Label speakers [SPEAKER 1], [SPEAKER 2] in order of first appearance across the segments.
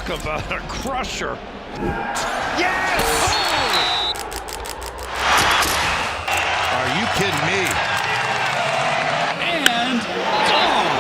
[SPEAKER 1] Talk about a crusher. Yes! Oh!
[SPEAKER 2] Are you kidding me?
[SPEAKER 1] And gone!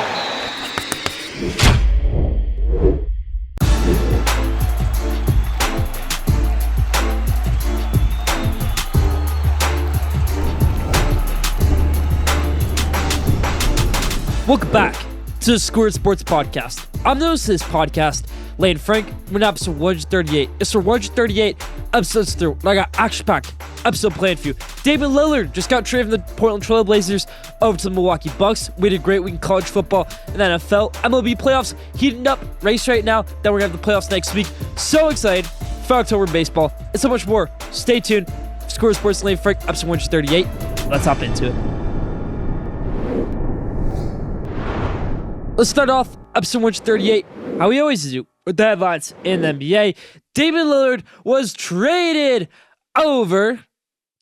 [SPEAKER 3] Welcome back to the Schoolyard Sports Podcast. I'm the host of this podcast, Lane Frank. We're in episode 138. It's for 138 episodes through, and I got action-packed episode planned for you. Damian Lillard just got traded from the Portland Trail Blazers over to the Milwaukee Bucks. We had a great week in college football and then NFL. MLB playoffs heating up. Race right now. Then we're going to have the playoffs next week. So excited for October baseball and so much more. Stay tuned. Schoolyard Sports, Lane Frank, episode 138. Let's hop into it. Let's start off episode 138, how we always do, with the headlines in the NBA. Damian Lillard was traded over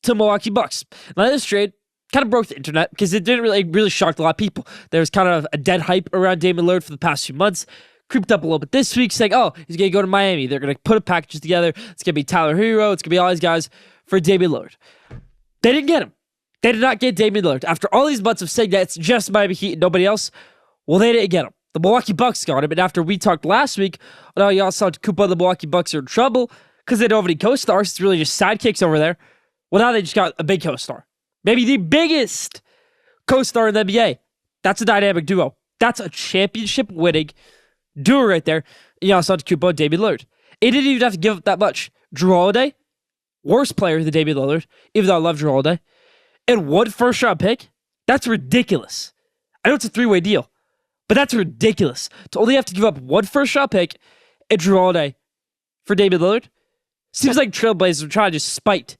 [SPEAKER 3] to Milwaukee Bucks. Now, this trade kind of broke the internet because it didn't really shock a lot of people. There was kind of a dead hype around Damian Lillard for the past few months. Creeped up a little bit this week, saying, oh, he's going to go to Miami. They're going to put a package together. It's going to be Tyler Hero. It's going to be all these guys for Damian Lillard. They didn't get him. They did not get Damian Lillard. After all these months of saying that it's just Miami Heat and nobody else, well, they didn't get him. The Milwaukee Bucks got him, and after we talked last week, y'all saw Kupa, the Milwaukee Bucks are in trouble because they don't have any co-stars. It's really just sidekicks over there. Well, now they just got a big co-star. Maybe the biggest co-star in the NBA. That's a dynamic duo. That's a championship-winning duo right there. Y'all saw Kupa, Damian Lillard. It didn't even have to give up that much. Drew Holiday, worse player than Damian Lillard, even though I love Drew Holiday, and one first-round pick? That's ridiculous. I know it's a three-way deal. But that's ridiculous. To only have to give up one first-round pick and Drew Holiday for Damian Lillard seems like Trailblazers are trying to just spite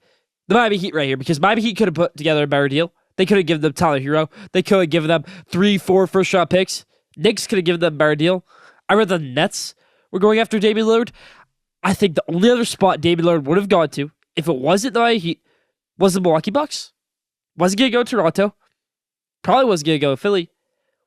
[SPEAKER 3] the Miami Heat right here because Miami Heat could have put together a better deal. They could have given them Tyler Hero. They could have given them 3-4 first-round picks. Knicks could have given them a better deal. I read the Nets were going after Damian Lillard. I think the only other spot Damian Lillard would have gone to, if it wasn't the Miami Heat, was the Milwaukee Bucks. Wasn't going to go to Toronto. Probably wasn't going to go to Philly.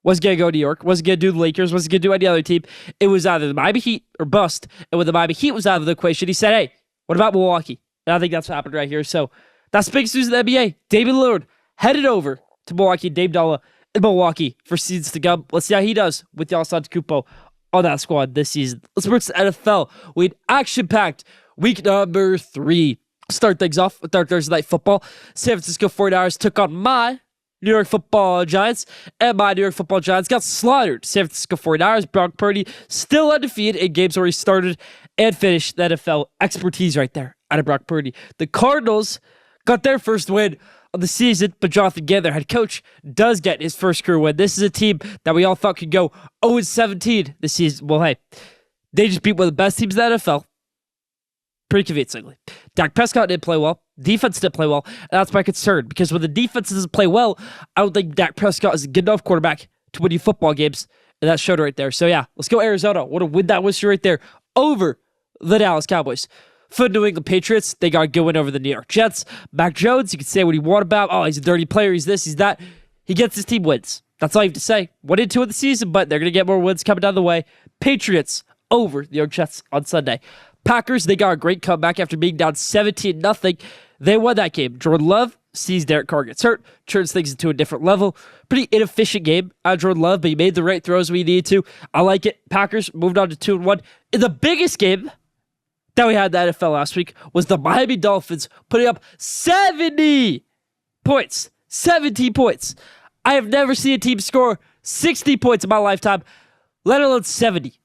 [SPEAKER 3] Wasn't going to go to New York. Wasn't going to do the Lakers. Wasn't going to do any other team. It was either the Miami Heat or bust. And when the Miami Heat was out of the equation, he said, hey, what about Milwaukee? And I think that's what happened right here. So that's big news in the NBA. Damian Lillard headed over to Milwaukee. Dame Dollar in Milwaukee for seasons to come. Let's see how he does with Giannis Antetokounmpo on that squad this season. Let's move to the NFL. We had action-packed week number 3. Start things off with our Thursday Night Football. San Francisco 49ers took on my New York Football Giants, and my New York Football Giants got slaughtered. San Francisco 49ers, Brock Purdy, still undefeated in games where he started and finished. The NFL expertise right there out of Brock Purdy. The Cardinals got their first win of the season, but Jonathan Gannon, their head coach, does get his first career win. This is a team that we all thought could go 0-17 this season. Well, hey, they just beat one of the best teams in the NFL pretty convincingly. Dak Prescott didn't play well. Defense didn't play well. And that's my concern, because when the defense doesn't play well, I don't think Dak Prescott is a good enough quarterback to win you football games. And that showed right there. So yeah, let's go Arizona. What a win that was right there over the Dallas Cowboys. For the New England Patriots, they got a good win over the New York Jets. Mac Jones, you can say what you want about. Oh, he's a dirty player. He's this, he's that. He gets his team wins. That's all you have to say. 1-2 of the season, but they're going to get more wins coming down the way. Patriots over the New York Jets on Sunday. Packers, they got a great comeback after being down 17-0. They won that game. Jordan Love sees Derek Carr gets hurt, turns things into a different level. Pretty inefficient game out of Jordan Love, but he made the right throws when he needed to. I like it. Packers moved on to 2-1. In the biggest game that we had in the NFL last week was the Miami Dolphins putting up 70 points. 17 points. I have never seen a team score 60 points in my lifetime, let alone 70.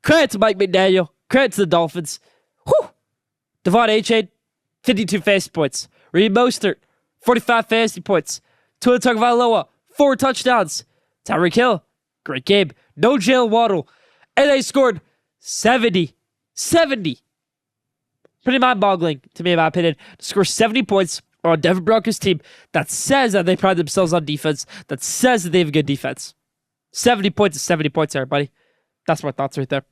[SPEAKER 3] Credit to Mike McDaniel. Credit to the Dolphins. Whew. Devon A-Chain, 52 fantasy points. Reed Mostert, 45 fantasy points. Tua Tagovailoa, 4 touchdowns. Tyreek Hill, great game. No Jalen Waddle. And they scored 70. 70. Pretty mind-boggling to me, in my opinion, to score 70 points on Denver Broncos team that says that they pride themselves on defense, that says that they have a good defense. 70 points is 70 points, everybody. That's my thoughts right there.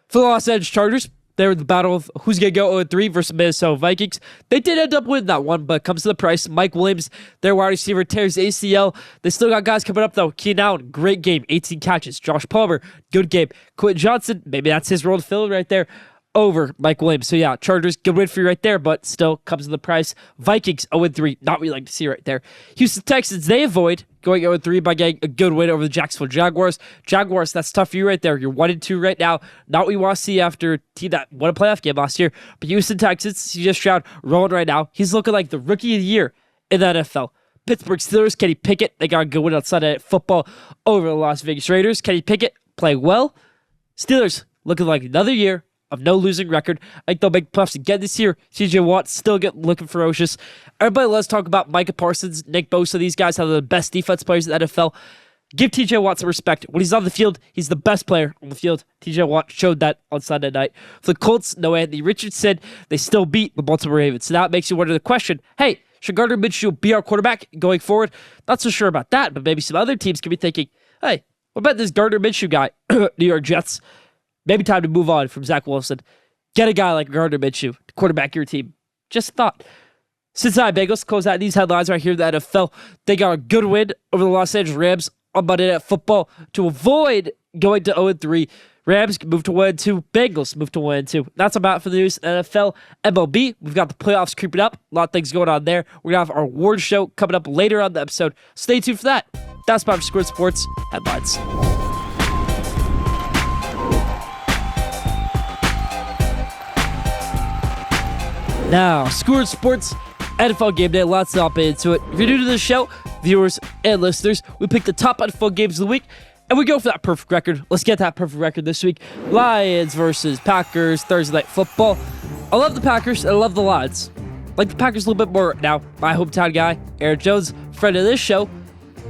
[SPEAKER 3] For the Los Angeles Chargers, there in the battle of who's going to go 0-3 versus Minnesota Vikings. They did end up winning that one, but it comes to the price. Mike Williams, their wide receiver, tears ACL. They still got guys coming up, though. Keenan Allen, great game, 18 catches. Josh Palmer, good game. Quentin Johnson, maybe that's his role to fill right there, over Mike Williams. So yeah, Chargers, good win for you right there, but still comes to the price. Vikings, 0-3, not what you like to see right there. Houston Texans, they avoid going 0-3 by getting a good win over the Jacksonville Jaguars. Jaguars, that's tough for you right there. You're 1-2 right now. Not what you want to see after a team that won a playoff game last year. But Houston Texans, CJ Stroud rolling right now. He's looking like the rookie of the year in the NFL. Pittsburgh Steelers, Kenny Pickett, they got a good win on Sunday Night Football over the Las Vegas Raiders. Kenny Pickett playing well. Steelers looking like another year of no losing record. I think they'll make playoffs again this year. CJ Watt still looking ferocious. Everybody, let's talk about Micah Parsons, Nick Bosa. These guys have the best defense players in the NFL. Give TJ Watt some respect. When he's on the field, he's the best player on the field. TJ Watt showed that on Sunday night. For the Colts, no Anthony Richardson. They still beat the Baltimore Ravens. So now it makes you wonder the question, hey, should Gardner Minshew be our quarterback going forward? Not so sure about that, but maybe some other teams could be thinking, hey, what about this Gardner Minshew guy, New York Jets? Maybe time to move on from Zach Wilson. Get a guy like Gardner Minshew to quarterback your team. Just a thought. Cincinnati Bengals close out these headlines right here in the NFL. They got a good win over the Los Angeles Rams on Monday Night Football to avoid going to 0-3. Rams can move to 1-2. Bengals move to 1-2. That's about for the news. NFL, MLB, we've got the playoffs creeping up. A lot of things going on there. We're going to have our award show coming up later on the episode. Stay tuned for that. That's about for Squared Sports Headlines. Now, Squared Sports NFL Game Day. Lots to hop into it. If you're new to the show, viewers and listeners, we pick the top NFL games of the week, and we go for that perfect record. Let's get that perfect record this week. Lions versus Packers, Thursday Night Football. I love the Packers, and I love the Lions. I like the Packers a little bit more now. My hometown guy, Aaron Jones, friend of this show,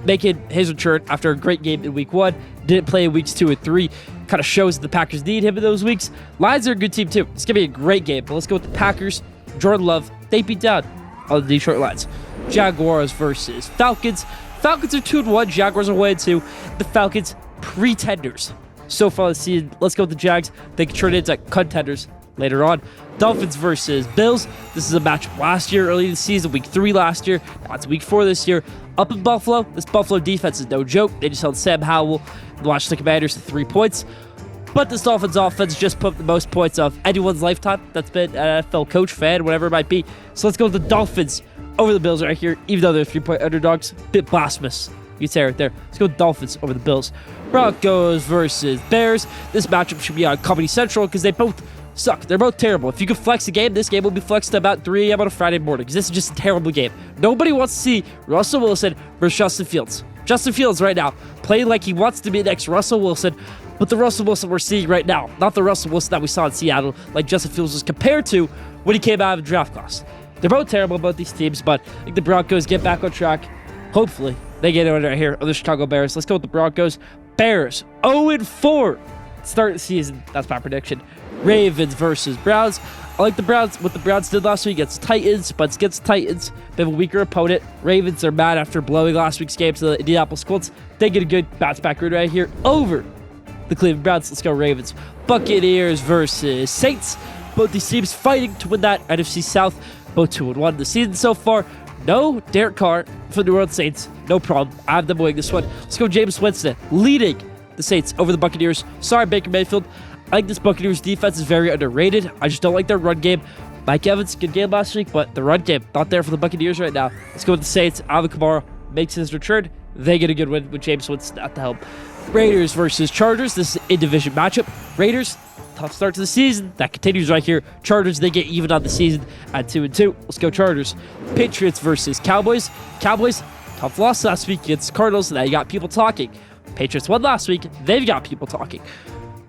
[SPEAKER 3] making his return after a great game in Week 1. Didn't play in Weeks 2 and 3. Kind of shows that the Packers need him in those weeks. Lions are a good team, too. It's going to be a great game, but let's go with the Packers. Jordan Love, they beat down on the Detroit Lions. Jaguars versus Falcons. Falcons are 2-1. Jaguars are 1-2. The Falcons, pretenders so far this season. Let's go with the Jags. They can turn into contenders later on. Dolphins versus Bills. This is a match last year, early in the season, Week 3 last year. Now it's Week 4 this year. Up in Buffalo, this Buffalo defense is no joke. They just held Sam Howell and the Washington Commanders to 3 points. But this Dolphins offense just put up the most points of anyone's lifetime that's been an NFL coach, fan, whatever it might be. So let's go with the Dolphins over the Bills right here, even though they're 3-point underdogs. Bit blasphemous, you'd say right there. Let's go with Dolphins over the Bills. Broncos versus Bears. This matchup should be on Comedy Central because they both suck. They're both terrible. If you could flex a game, this game will be flexed about 3 a.m. on a Friday morning because this is just a terrible game. Nobody wants to see Russell Wilson versus Justin Fields. Justin Fields right now playing like he wants to be next Russell Wilson. But the Russell Wilson we're seeing right now, not the Russell Wilson that we saw in Seattle, like Justin Fields was compared to when he came out of the draft class. They're both terrible about these teams, but I think the Broncos get back on track. Hopefully, they get it right here on the Chicago Bears. Let's go with the Broncos. Bears, 0-4. Start the season. That's my prediction. Ravens versus Browns. I like the Browns. What the Browns did last week against Titans, but against Titans, they have a weaker opponent. Ravens are mad after blowing last week's game to the Indianapolis Colts. They get a good bounce back run right here over the Cleveland Browns. Let's go Ravens. Buccaneers versus Saints. Both these teams fighting to win that NFC South. Both 2-1 the season so far. No Derek Carr for the New Orleans Saints. No problem. I have them winning this one. Let's go Jameis Winston leading the Saints over the Buccaneers. Sorry, Baker Mayfield. I think this Buccaneers defense is very underrated. I just don't like their run game. Mike Evans, good game last week, but the run game, not there for the Buccaneers right now. Let's go with the Saints. Alvin Kamara makes his return. They get a good win with Jameis Winston at the helm. Raiders versus Chargers. This is a division matchup. Raiders, tough start to the season. That continues right here. Chargers, they get even on the season at 2-2. Let's go Chargers. Patriots versus Cowboys. Cowboys, tough loss last week against Cardinals. Now you got people talking. Patriots won last week. They've got people talking.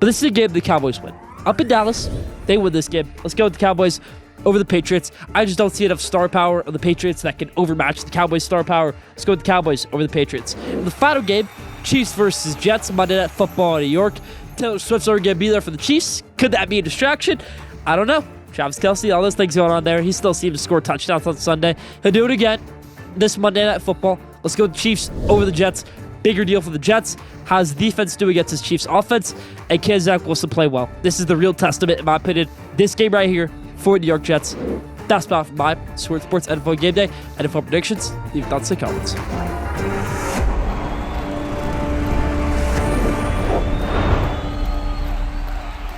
[SPEAKER 3] But this is a game the Cowboys win. Up in Dallas, they win this game. Let's go with the Cowboys over the Patriots. I just don't see enough star power of the Patriots that can overmatch the Cowboys' star power. Let's go with the Cowboys over the Patriots. In the final game, Chiefs versus Jets, Monday Night Football in New York. Taylor Swift's already going to be there for the Chiefs. Could that be a distraction? I don't know. Travis Kelce, all those things going on there. He still seems to score touchdowns on Sunday. He'll do it again this Monday Night Football. Let's go with the Chiefs over the Jets. bigger deal for the Jets. How's the defense do against his Chiefs offense? And can Zach Wilson play well? This is the real testament, in my opinion. This game right here for the New York Jets. That's about from my Schoolyard Sports NFL Game Day. NFL predictions. Leave thoughts in the comments.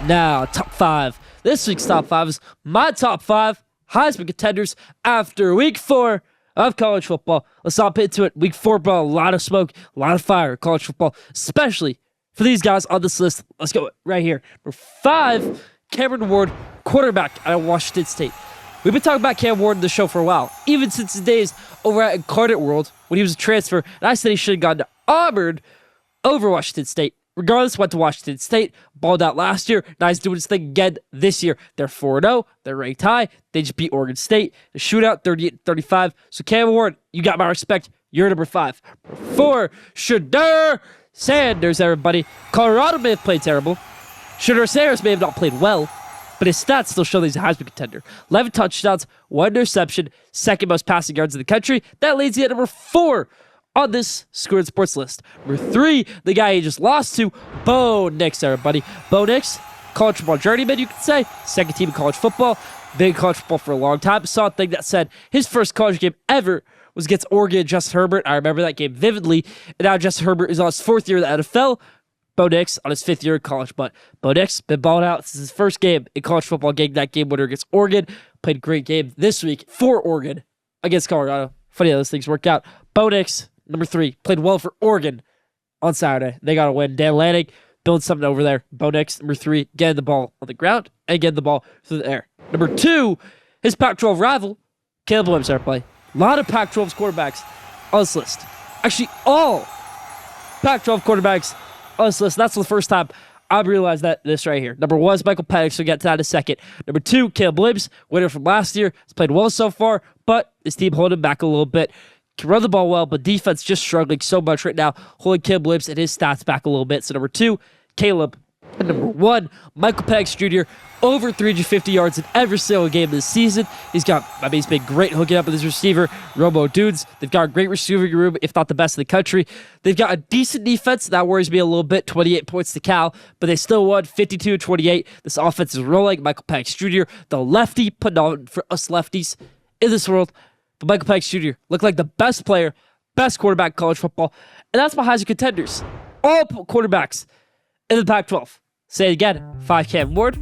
[SPEAKER 3] Now, top 5. This week's top 5 is my top 5 Heisman contenders after week 4 of college football. Let's hop into it. Week 4 brought a lot of smoke, a lot of fire in college football, especially for these guys on this list. Let's go right here. Number 5, Cameron Ward, quarterback out of Washington State. We've been talking about Cam Ward in the show for a while, even since his days over at Incarnate World when he was a transfer, and I said he should have gone to Auburn over Washington State. Regardless, went to Washington State, balled out last year. Now he's doing his thing again this year. They're 4-0. They're ranked high. They just beat Oregon State. The shootout, 38-35. So Cam Ward, you got my respect. You're number 5. Number 4, Shedeur Sanders, everybody. Colorado may have played terrible. Shedeur Sanders may have not played well, but his stats still show that he's a Heisman contender. 11 touchdowns, 1 interception, second most passing yards in the country. That leads you at number 4 on this Schoolyard Sports list. Number 3, the guy he just lost to, Bo Nix, everybody. Bo Nix, college football journeyman, you could say. Second team in college football. Been in college football for a long time. Saw a thing that said his first college game ever was against Oregon, Justin Herbert. I remember that game vividly. And now Justin Herbert is on his 4th year in the NFL. Bo Nix on his 5th year in college. But Bo Nix been balling out since his first game in college football, getting that game winner against Oregon. Played a great game this week for Oregon against Colorado. Funny how those things work out. Bo Nix, number 3, played well for Oregon on Saturday. They got a win. Dan Lanning building something over there. Bo Nix, number 3, getting the ball on the ground and getting the ball through the air. Number 2, his Pac-12 rival, Caleb Williams, our play. A lot of Pac-12's quarterbacks on this list. Actually, all Pac-12 quarterbacks on this list. That's the first time I've realized this right here. Number 1 is Michael Penix. We'll get to that in a second. Number 2, Caleb Williams, winner from last year. He's played well so far, but his team holding him back a little bit. Can run the ball well, but defense just struggling so much right now, holding Caleb Williams and his stats back a little bit. So number 2, Caleb. And number 1, Michael Penix Jr., over 350 yards in every single game this season. He's been great hooking up with his receiver, Romo Dudes. They've got a great receiving room, if not the best in the country. They've got a decent defense. That worries me a little bit, 28 points to Cal, but they still won 52-28. This offense is rolling. Michael Penix Jr., the lefty, putting on for us lefties in this world. But Michael Penix Jr. looked like the best player, best quarterback in college football, and that's my Heisman contenders. All quarterbacks in the Pac-12. Say it again. 5, Cam Ward,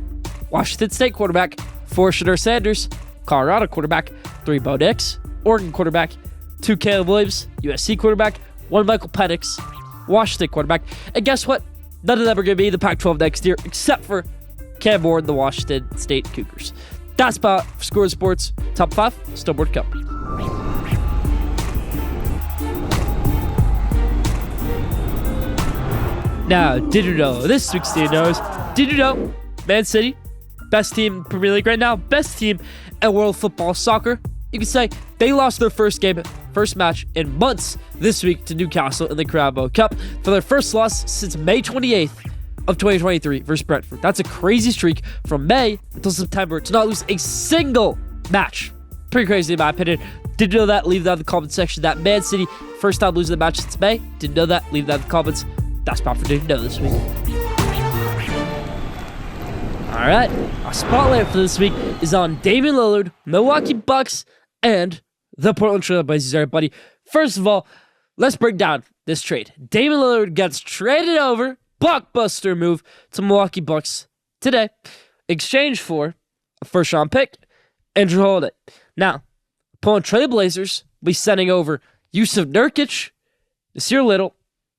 [SPEAKER 3] Washington State quarterback. 4, Shedeur Sanders, Colorado quarterback. 3, Bo Nix, Oregon quarterback. 2, Caleb Williams, USC quarterback. 1, Michael Penix, Washington quarterback. And guess what? None of them are going to be in the Pac-12 next year, except for Cam Ward and the Washington State Cougars. That's about Schoolyard Sports Top 5. Still more to come. Now, did you know, this week's Did You Know is, did you know, Man City, best team in Premier League right now, best team in world football soccer, you can say they lost their first match in months this week to Newcastle in the Carabao Cup for their first loss since May 28th of 2023 versus Brentford. That's a crazy streak from May until September to not lose a single match. Pretty crazy in my opinion. Didn't know that? Leave that in the comment section. That Man City, first time losing the match since May. Didn't know that? Leave that in the comments. That's about for Did You Know this week. Alright, our spotlight for this week is on Damian Lillard, Milwaukee Bucks, and the Portland Trail Blazers, everybody. First of all, let's break down this trade. Damian Lillard gets traded over, blockbuster move, to Milwaukee Bucks today, exchange for a first-round pick and Drew Holiday. Now, Portland Trail Blazers will be sending over Yusuf Nurkic, Nasir Little,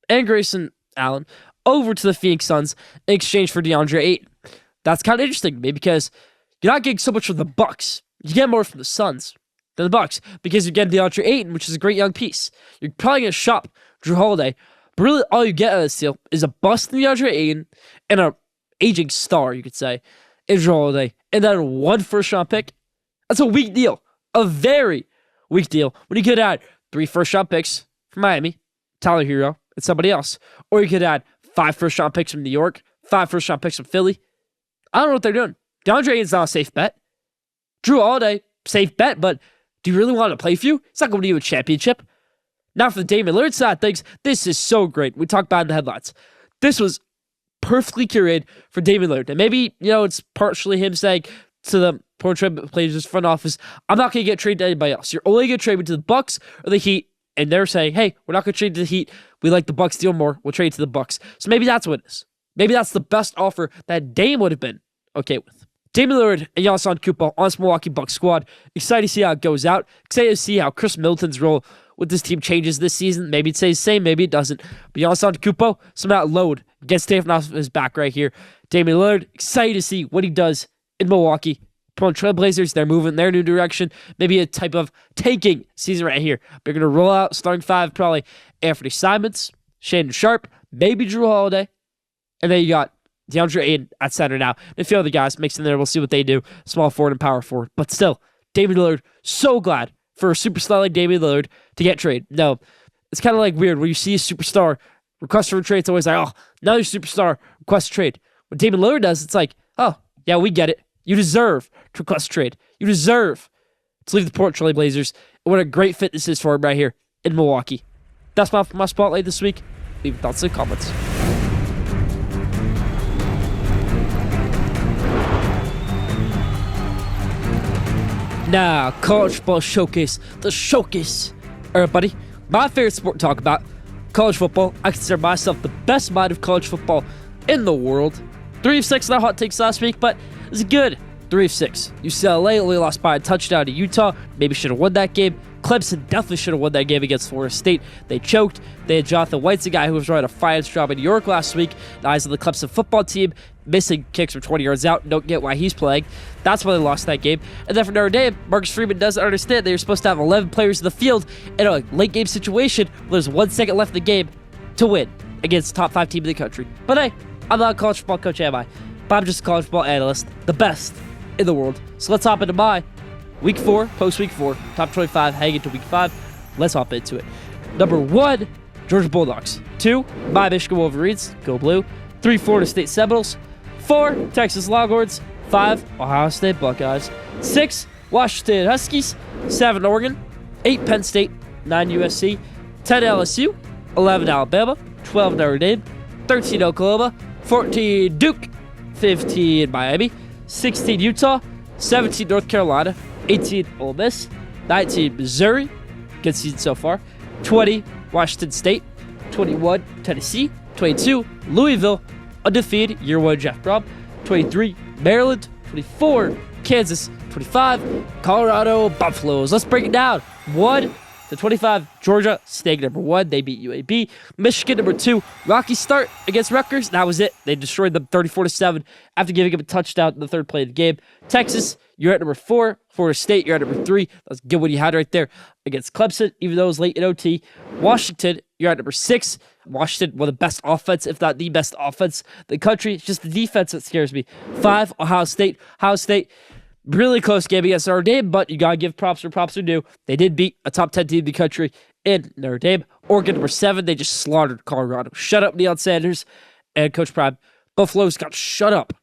[SPEAKER 3] and Grayson Allen over to the Phoenix Suns in exchange for DeAndre Ayton. That's kind of interesting to me because you're not getting so much from the Bucks. You get more from the Suns than the Bucks because you get DeAndre Ayton, which is a great young piece. You're probably going to shop Drew Holiday, but really all you get out of this deal is a bust in DeAndre Ayton and an aging star, you could say, in Drew Holiday, and then 1 first-round pick. That's a weak deal. A very weak deal. When you could add 3 first-round picks from Miami, Tyler Hero, and somebody else. Or you could add 5 first-round picks from New York, 5 first-round picks from Philly. I don't know what they're doing. DeAndre Ayton's not a safe bet. Drew Holiday, safe bet, but do you really want to play for you? It's not going to win you a championship. Now for the Damian Lillard side of things, this is so great. We talked about it in the headlines. This was perfectly curated for Damian Lillard. And maybe, it's partially him saying to the Portland Trail Blazers front office, I'm not going to get traded to anybody else. You're only going to trade me to the Bucks or the Heat. And they're saying, hey, we're not going to trade to the Heat. We like the Bucks deal more. We'll trade to the Bucks. So maybe that's what it is. Maybe that's the best offer that Dame would have been okay with. Damian Lillard and Giannis Antetokounmpo on this Milwaukee Bucks squad. Excited to see how it goes out. Excited to see how Chris Middleton's role with this team changes this season. Maybe it stays the same, maybe it doesn't. But Giannis Antetokounmpo, somehow load gets taken off his back right here. Damian Lillard, excited to see what he does in Milwaukee. Portland Trail Blazers, they're moving in their new direction. Maybe a type of tanking season right here. They're going to roll out starting five, probably Anthony Simons, Shannon Sharp, maybe Drew Holiday. And then you got DeAndre Ayton at center now. And a few other guys mixed in there. We'll see what they do. Small forward and power forward. But still, Damian Lillard, so glad for a superstar like Damian Lillard to get traded. No, it's kind of like weird when you see a superstar request for a trade. It's always like, oh, another superstar request a trade. When Damian Lillard does, it's like, oh, yeah, we get it. You deserve to request a trade. You deserve to leave the Portland Trail Blazers. And what a great fit this is for him right here in Milwaukee. That's my spotlight this week. Leave your thoughts in the comments. Now, college football showcase. The showcase. All right, buddy. My favorite sport to talk about, college football. I consider myself the best mind of college football in the world. 3 of 6 in our hot takes last week, but it was good. 3 of 6. UCLA only lost by a touchdown to Utah. Maybe should have won that game. Clemson definitely should have won that game against Florida State. They choked. They had Jonathan White's a guy who was running a finance job in New York last week. The eyes of the Clemson football team, missing kicks from 20 yards out. Don't get why he's playing. That's why they lost that game. And then for Notre Dame, Marcus Freeman doesn't understand they were supposed to have 11 players in the field in a late game situation where there's 1 second left in the game to win against the top 5 team in the country. But hey, I'm not a college football coach, am I? But I'm just a college football analyst, the best in the world. So let's hop into my Week 4, post-Week 4, top 25, heading into Week 5. Let's hop into it. Number 1, Georgia Bulldogs. 2, my Michigan Wolverines, go blue. 3, Florida State Seminoles. 4, Texas Longhorns. 5, Ohio State Buckeyes. 6, Washington Huskies. 7, Oregon. 8, Penn State. 9, USC. 10, LSU. 11, Alabama. 12, Notre Dame. 13, Oklahoma. 14, Duke. 15, Miami. 16, Utah. 17, North Carolina. 18, Ole Miss. 19, Missouri. Good season so far. 20, Washington State. 21, Tennessee. 22, Louisville. Undefeated, year 1, Jeff Brom. 23, Maryland. 24, Kansas. 25, Colorado Buffaloes. Let's break it down. 1 to 25, Georgia staying number 1. They beat UAB. Michigan number 2. Rocky start against Rutgers. That was it. They destroyed them 34-7 after giving up a touchdown in the third play of the game. Texas, you're at number 4. Florida State, you're at number 3. That's good what you had right there against Clemson, even though it was late in OT. Washington, you're at number 6. Washington, one of the best offense, if not the best offense in the country. It's just the defense that scares me. 5, Ohio State. Ohio State, really close game against Notre Dame, but you gotta give props where props are due. They did beat a top 10 team in the country in Notre Dame. Oregon, number 7. They just slaughtered Colorado. Shut up, Deion Sanders and Coach Prime. Buffaloes got shut up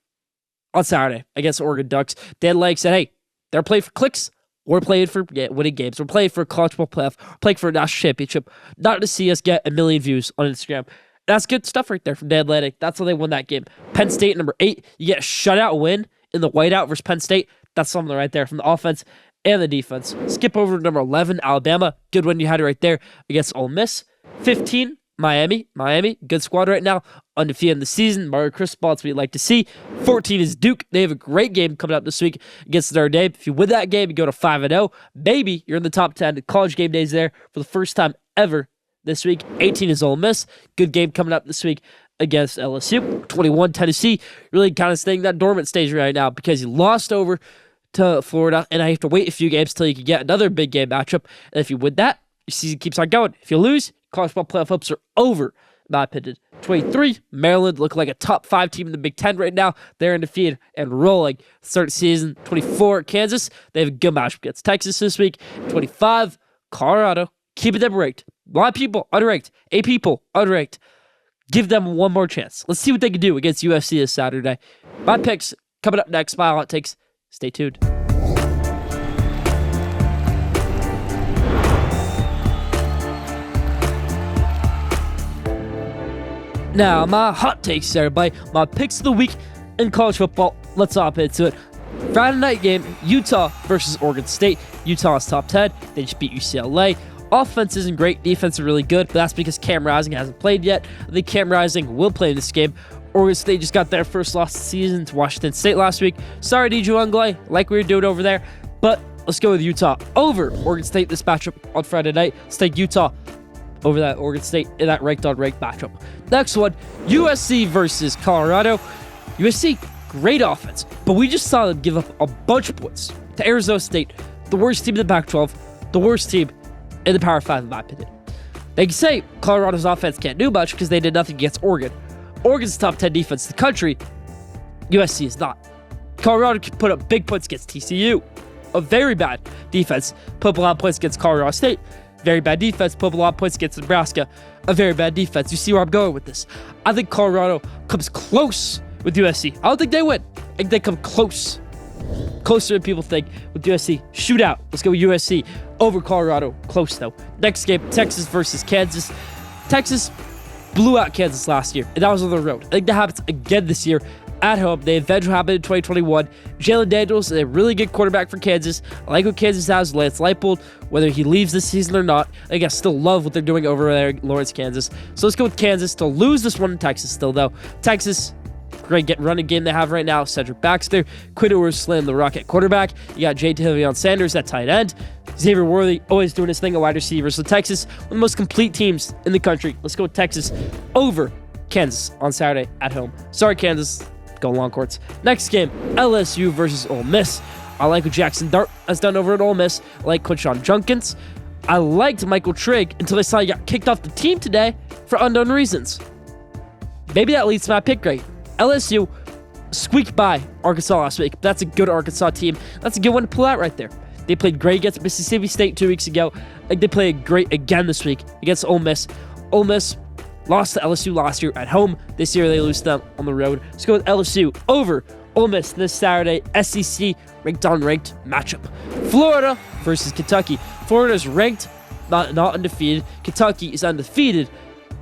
[SPEAKER 3] on Saturday against Oregon Ducks. Dan Lake said, hey, they're playing for clicks. We're playing for winning games. We're playing for a college football playoff. We're playing for a national championship. Not to see us get 1 million views on Instagram. That's good stuff right there from Dan Atlantic. That's how they won that game. Penn State, number 8. You get a shutout win in the whiteout versus Penn State. That's something right there from the offense and the defense. Skip over to number 11, Alabama. Good one you had right there against Ole Miss. 15, Miami. Good squad right now. Undefeated in the season. Mario Cristobal, that's what you'd like to see. 14 is Duke. They have a great game coming up this week against Notre Dame. If you win that game, you go to 5-0. Maybe you're in the top 10. College game days there for the first time ever this week. 18 is Ole Miss. Good game coming up this week against LSU. 21, Tennessee. Really kind of staying that dormant stage right now because you lost over to Florida, and I have to wait a few games till you can get another big game matchup. And if you win that, your season keeps on going. If you lose, college football playoff hopes are over, in my opinion. 23, Maryland look like a top 5 team in the Big Ten right now. They're undefeated and rolling. Start the season. 24, Kansas. They have a good matchup against Texas this week. 25, Colorado. Keeping them ranked. A lot of people unranked. 8 people unranked. Give them one more chance. Let's see what they can do against USC this Saturday. My picks coming up next. My hot takes. Stay tuned. Now, my hot takes, everybody. My picks of the week in college football. Let's hop into it. Friday night game, Utah versus Oregon State. Utah is top 10. They just beat UCLA. Offense isn't great. Defense is really good, but that's because Cam Rising hasn't played yet. I think Cam Rising will play in this game. Oregon State just got their first loss of the season to Washington State last week. Sorry, DJ Ungley, like we were doing over there, but let's go with Utah over Oregon State this matchup on Friday night. Let's take Utah over that Oregon State in that ranked-on-ranked matchup. Next one, USC versus Colorado. USC, great offense, but we just saw them give up a bunch of points to Arizona State, the worst team in the Pac-12, the worst team in the Power 5, in my opinion. They can say Colorado's offense can't do much because they did nothing against Oregon. Oregon's top 10 defense in the country. USC is not. Colorado can put up big points against TCU. A very bad defense. Put up a lot of points against Colorado State. Very bad defense. Put up a lot of points against Nebraska. A very bad defense. You see where I'm going with this. I think Colorado comes close with USC. I don't think they win. I think they come close. Closer than people think with USC. Shootout. Let's go with USC over Colorado. Close, though. Next game, Texas versus Kansas. Texas blew out Kansas last year, and that was on the road. I think that happens again this year at home. They eventually happened in 2021. Jalen Daniels is a really good quarterback for Kansas. I like what Kansas has. Lance Leipold, whether he leaves this season or not, I think I still love what they're doing over there in Lawrence, Kansas. So let's go with Kansas to lose this one in Texas still, though. Texas, great running game they have right now. Cedric Baxter, Quinn Ewers-Slim, the Rocket quarterback. You got J. Tavion Sanders at tight end. Xavier Worthy always doing his thing at wide receiver. So Texas, one of the most complete teams in the country. Let's go with Texas over Kansas on Saturday at home. Sorry, Kansas. Go Longhorns. Next game, LSU versus Ole Miss. I like what Jackson Dart has done over at Ole Miss. I like Quinshon Junkins. I liked Michael Trigg until I saw he got kicked off the team today for unknown reasons. Maybe that leads to my pick grade. LSU squeaked by Arkansas last week. But that's a good Arkansas team. That's a good one to pull out right there. They played great against Mississippi State 2 weeks ago. I think they played great again this week against Ole Miss. Ole Miss lost to LSU last year at home. This year they lose to them on the road. Let's go with LSU over Ole Miss this Saturday. SEC ranked-on-ranked matchup. Florida versus Kentucky. Florida's ranked, not undefeated. Kentucky is undefeated,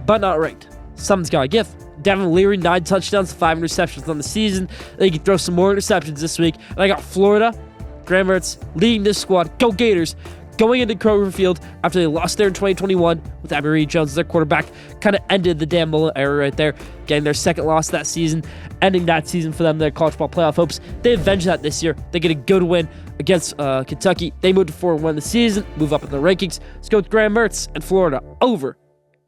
[SPEAKER 3] but not ranked. Something's got to give. Devin Leary, 9 touchdowns, 5 interceptions on the season. They can throw some more interceptions this week. And I got Florida, Graham Mertz leading this squad. Go Gators. Going into Kroger Field after they lost there in 2021 with Emory Jones as their quarterback. Kind of ended the Dan Mullen era right there. Getting their second loss that season. Ending that season for them, their college ball playoff hopes. They avenged that this year. They get a good win against Kentucky. They moved to 4-1 the season. Move up in the rankings. Let's go with Graham Mertz and Florida over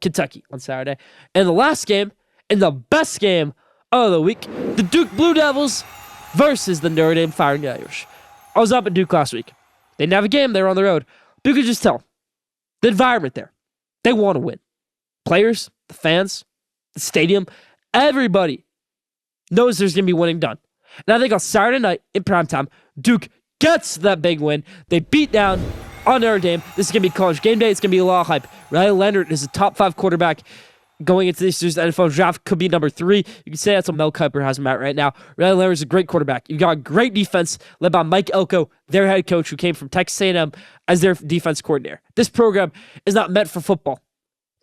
[SPEAKER 3] Kentucky on Saturday. And the last game, and the best game of the week, the Duke Blue Devils versus the Notre Dame Fighting Irish. I was up at Duke last week. They didn't have a game. They were on the road. But you could just tell the environment there. They want to win. Players, the fans, the stadium, everybody knows there's going to be winning done. And I think on Saturday night in primetime, Duke gets that big win. They beat down on Notre Dame. This is going to be college game day. It's going to be a lot of hype. Riley Leonard is a top 5 quarterback going into this year's NFL draft. Could be number 3. You can say that's what Mel Kiper has him at right now. Riley Leonard is a great quarterback. You've got a great defense led by Mike Elko, their head coach, who came from Texas A&M as their defense coordinator. This program is not meant for football.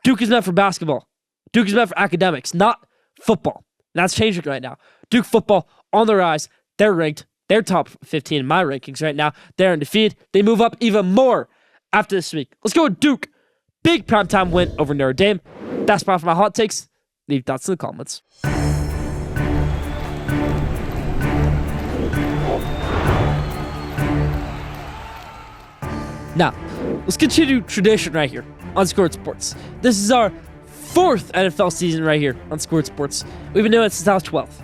[SPEAKER 3] Duke is meant for basketball. Duke is meant for academics, not football. And that's changing right now. Duke football on the rise. They're ranked. They're top 15 in my rankings right now. They're undefeated. They move up even more after this week. Let's go with Duke. Big primetime win over Notre Dame. That's part for my hot takes. Leave thoughts in the comments. Now, let's continue tradition right here on Scored Sports. This is our 4th NFL season right here on Scored Sports. We've been doing it since I was 12.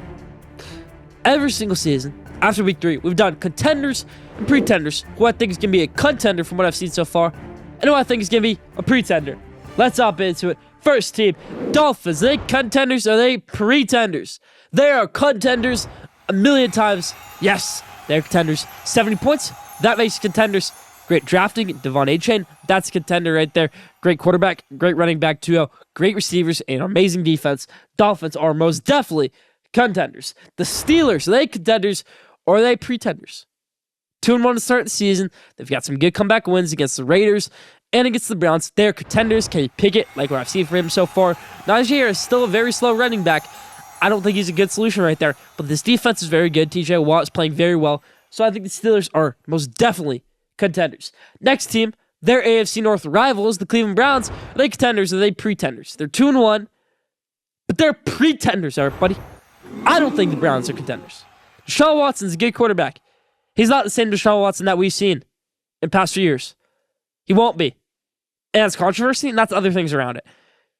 [SPEAKER 3] Every single season, after week 3, we've done contenders and pretenders. Who I think is going to be a contender from what I've seen so far, and who I think is going to be a pretender. Let's hop into it. First team, Dolphins. Are they contenders or are they pretenders? They are contenders a million times. Yes, they're contenders. 70 points, that makes contenders. Great drafting, Devon A-Chain, that's a contender right there. Great quarterback, great running back duo, great receivers, and amazing defense. Dolphins are most definitely contenders. The Steelers, are they contenders or are they pretenders? 2-1 to start the season. They've got some good comeback wins against the Raiders and against the Browns. They're contenders. Kenny Pickett, like what I've seen from him so far. Najee Harris is still a very slow running back. I don't think he's a good solution right there. But this defense is very good. TJ Watt is playing very well. So I think the Steelers are most definitely contenders. Next team, their AFC North rivals, the Cleveland Browns. Are they contenders or are they pretenders? They're 2-1, but they're pretenders, everybody. I don't think the Browns are contenders. Deshaun Watson's a good quarterback. He's not the same Deshaun Watson that we've seen in past few years. He won't be. And that's controversy, and that's other things around it.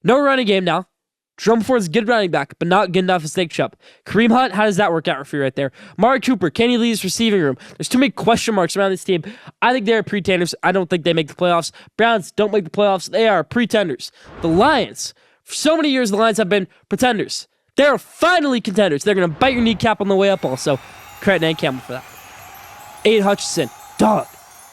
[SPEAKER 3] No running game now. Jerome Ford's a good running back, but not good enough as Nick Chubb. Kareem Hunt, how does that work out for you right there? Amari Cooper, can he lead his receiving room? There's too many question marks around this team. I think they're pretenders. I don't think they make the playoffs. Browns don't make the playoffs. They are pretenders. The Lions, for so many years, the Lions have been pretenders. They're finally contenders. They're going to bite your kneecap on the way up also. Credit Dan Campbell for that. Aiden Hutchinson, dog.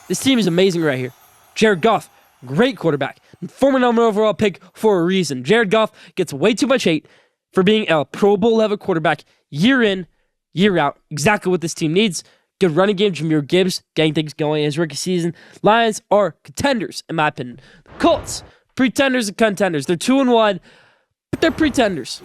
[SPEAKER 3] This team is amazing right here. Jared Goff, great quarterback. Former number overall pick for a reason. Jared Goff gets way too much hate for being a Pro Bowl level quarterback year in, year out. Exactly what this team needs. Good running game. Jahmyr Gibbs getting things going in his rookie season. Lions are contenders, in my opinion. The Colts, pretenders and contenders. They're 2-1, but they're pretenders.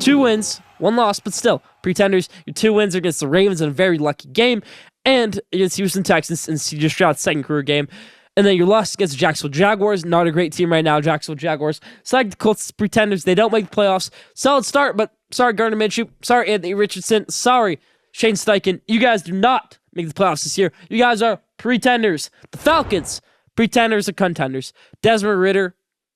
[SPEAKER 3] 2 wins, 1 loss, but still pretenders. Your 2 wins are against the Ravens in a very lucky game, and against Houston Texans in CJ Stroud's second career game. And then your loss against the Jacksonville Jaguars. Not a great team right now, Jacksonville Jaguars. So like the Colts, pretenders. They don't make the playoffs. Solid start, but sorry, Gardner Minshew. Sorry, Anthony Richardson. Sorry, Shane Steichen. You guys do not make the playoffs this year. You guys are pretenders. The Falcons, pretenders or contenders. Desmond Ridder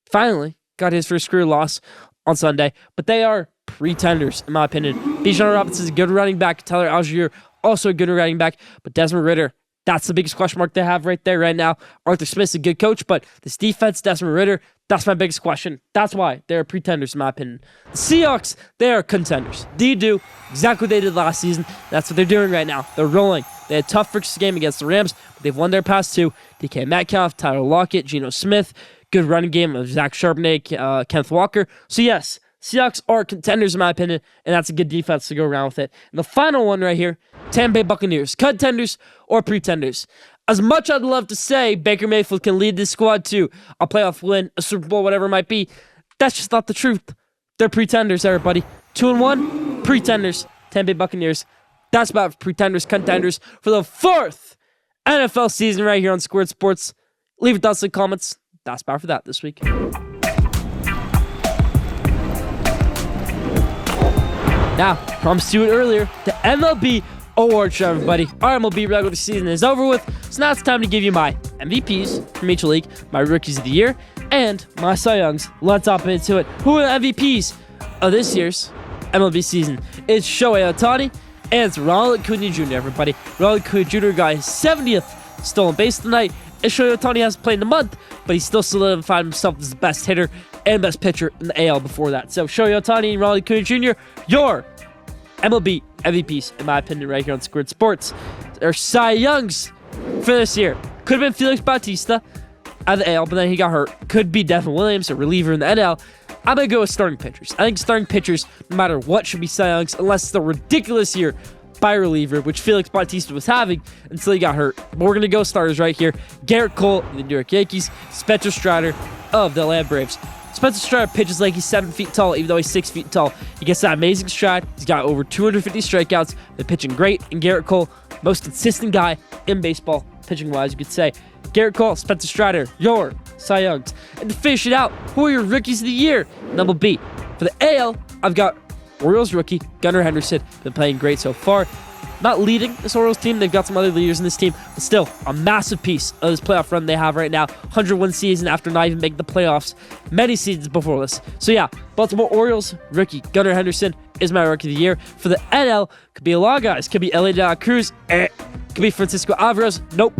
[SPEAKER 3] finally got his first career loss on Sunday, but they are pretenders, in my opinion. Bijan Robinson is a good running back. Tyler Algier, also a good running back. But Desmond Ridder, that's the biggest question mark they have right there right now. Arthur Smith's a good coach, but this defense, Desmond Ridder, that's my biggest question. That's why they're pretenders, in my opinion. The Seahawks, they are contenders. They do exactly what they did last season. That's what they're doing right now. They're rolling. They had a tough first game against the Rams, but they've won their past 2. DK Metcalf, Tyler Lockett, Geno Smith. Good running game of Zach Charbonnet, Kenneth Walker. So yes, Seahawks are contenders, in my opinion, and that's a good defense to go around with it. And the final one right here, Tampa Bay Buccaneers, contenders or pretenders. As much I'd love to say Baker Mayfield can lead this squad to a playoff win, a Super Bowl, whatever it might be, that's just not the truth. They're pretenders, everybody. 2-1, pretenders, Tampa Bay Buccaneers. That's about pretenders, contenders for the 4th NFL season right here on Squared Sports. Leave your thoughts in the comments. That's about for that this week. Now, promised you it earlier, the MLB award show, everybody. Our MLB regular season is over with, so now it's time to give you my MVPs from each league, my rookies of the year, and my Cy Youngs. Let's hop into it. Who are the MVPs of this year's MLB season? It's Shohei Ohtani, and it's Ronald Acuna Jr., everybody. Ronald Acuna Jr. got his 70th stolen base tonight, and Shohei Ohtani hasn't played in a month, but he still solidified himself as the best hitter and best pitcher in the AL before that. So Shohei Ohtani and Ronald Acuna Jr., your MLB MVPs, in my opinion, right here on Squared Sports. They're Cy Youngs for this year. Could have been Felix Bautista out of the AL, but then he got hurt. Could be Devin Williams, a reliever in the NL. I'm going to go with starting pitchers. I think starting pitchers, no matter what, should be Cy Youngs, unless it's a ridiculous year by reliever, which Felix Bautista was having until he got hurt. But we're going to go starters right here. Garrett Cole of the New York Yankees, Spencer Strider of the Atlanta Braves. Spencer Strider pitches like he's 7 feet tall, even though he's 6 feet tall. He gets that amazing stride. He's got over 250 strikeouts. They're pitching great. And Garrett Cole, most consistent guy in baseball, pitching-wise, you could say. Garrett Cole, Spencer Strider, your Cy Youngs. And to finish it out, who are your rookies of the year? Number B. For the AL, I've got Orioles rookie Gunnar Henderson. Been playing great so far. Not leading this Orioles team. They've got some other leaders in this team, but still a massive piece of this playoff run they have right now. 101 season after not even making the playoffs many seasons before this. So yeah, Baltimore Orioles rookie Gunnar Henderson is my rookie of the year. For the NL, could be a lot of guys. Could be Ellie De La Cruz. Could be Francisco Alvarez. Nope.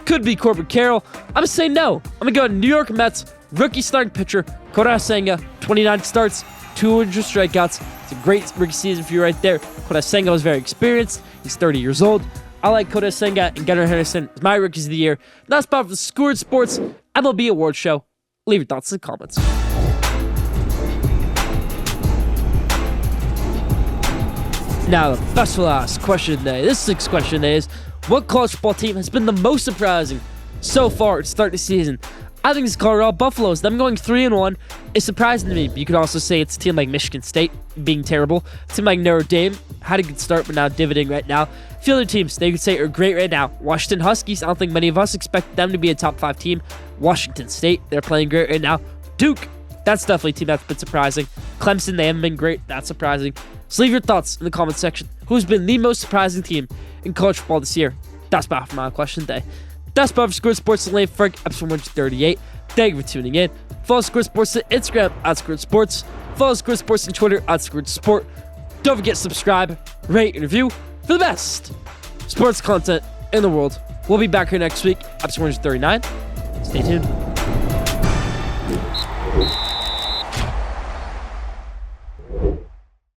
[SPEAKER 3] Could be Corbin Carroll. I'm going to say no. I'm going to go to New York Mets rookie starting pitcher Kodai Senga. 29 starts, 200 strikeouts. It's a great rookie season for you right there. Kodai Senga is very experienced. He's 30 years old. I like Kodai Senga and Gunnar Henderson as my rookies of the year. That's about for the Squared Sports MLB Award Show. Leave your thoughts in the comments. Now, the best for last question of the day. This 6th question of the day is, what college football team has been the most surprising so far to start the season. I think it's Colorado Buffaloes. Them going 3-1 is surprising to me. But you could also say it's a team like Michigan State being terrible. A team like Notre Dame had a good start, but now dividending right now. A few other teams they could say are great right now. Washington Huskies. I don't think many of us expect them to be a top 5 team. Washington State, they're playing great right now. Duke, that's definitely a team that's been surprising. Clemson, they haven't been great. That's surprising. So leave your thoughts in the comment section. Who's been the most surprising team in college football this year? That's about for my question today. That's about for Schoolyard Sports and Lane Frank, episode 138. Thank you for tuning in. Follow Schoolyard Sports on Instagram at Schoolyard Sports. Follow Schoolyard Sports on Twitter at Schoolyard Sport. Don't forget to subscribe, rate, and review for the best sports content in the world. We'll be back here next week, episode 139. Stay tuned.